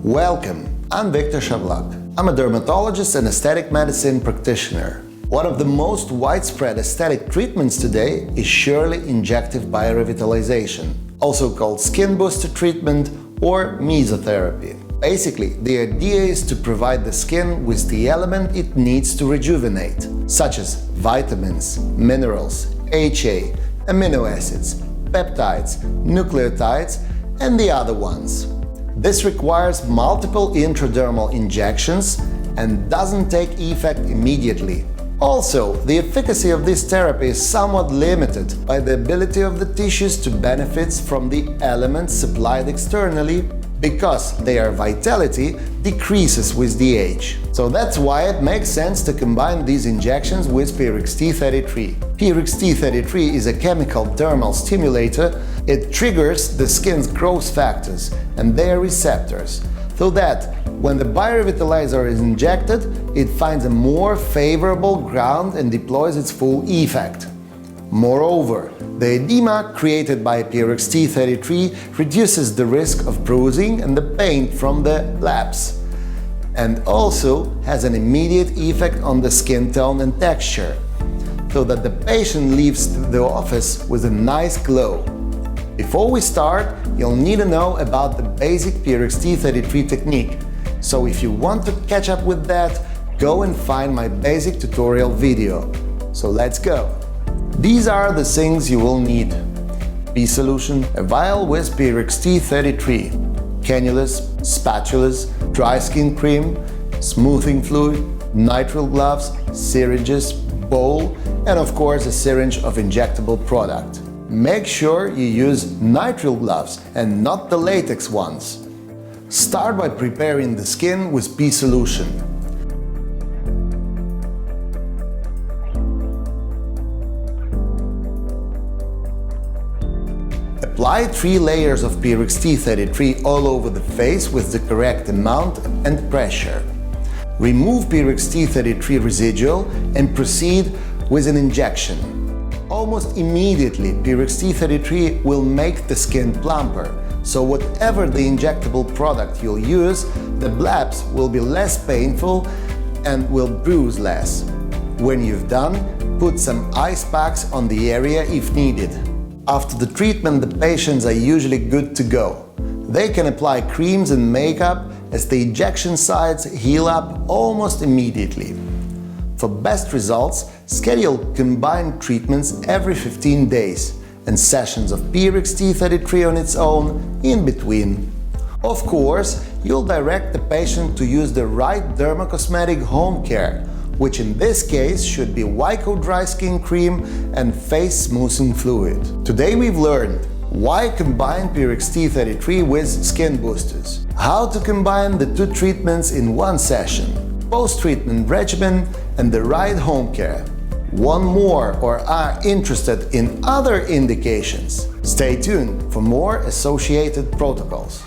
Welcome, I'm Viktor Shavlak. I'm a dermatologist and aesthetic medicine practitioner. One of the most widespread aesthetic treatments today is surely injective biorevitalization, also called skin booster treatment or mesotherapy. Basically, the idea is to provide the skin with the element it needs to rejuvenate, such as vitamins, minerals, HA, amino acids, peptides, nucleotides, and the other ones. This requires multiple intradermal injections and doesn't take effect immediately. Also, the efficacy of this therapy is somewhat limited by the ability of the tissues to benefit from the elements supplied externally, because their vitality decreases with the age. So that's why it makes sense to combine these injections with PRX-T33. PRX-T33 is a chemical dermal stimulator. It triggers the skin's growth factors and their receptors, so that when the biorevitalizer is injected, it finds a more favorable ground and deploys its full effect. Moreover, the edema created by PRX-T33 reduces the risk of bruising and the pain from the blebs, and also has an immediate effect on the skin tone and texture, so that the patient leaves the office with a nice glow. Before we start, you'll need to know about the basic PRX-T33 technique, so if you want to catch up with that, go and find my basic tutorial video. So let's go! These are the things you will need: pea solution, a vial with PRX-T33, cannulas, spatulas, dry skin cream, smoothing fluid, nitrile gloves, syringes, bowl, and of course a syringe of injectable product. Make sure you use nitrile gloves and not the latex ones. Start by preparing the skin with pea solution. Apply 3 layers of PRX-T33 all over the face with the correct amount and pressure. Remove PRX-T33 residual and proceed with an injection. Almost immediately, PRX-T33 will make the skin plumper, so whatever the injectable product you'll use, the blebs will be less painful and will bruise less. When you've done, put some ice packs on the area if needed. After the treatment, the patients are usually good to go. They can apply creams and makeup as the injection sites heal up almost immediately. For best results, schedule combined treatments every 15 days and sessions of PRX-T33 on its own in between. Of course, you'll direct the patient to use the right dermocosmetic home care, which in this case should be Wyco dry skin cream and face smoothing fluid. Today we've learned why combine PRX-T33 with skin boosters, how to combine the 2 treatments in one session, post-treatment regimen, and the right home care. Want more or are interested in other indications? Stay tuned for more associated protocols.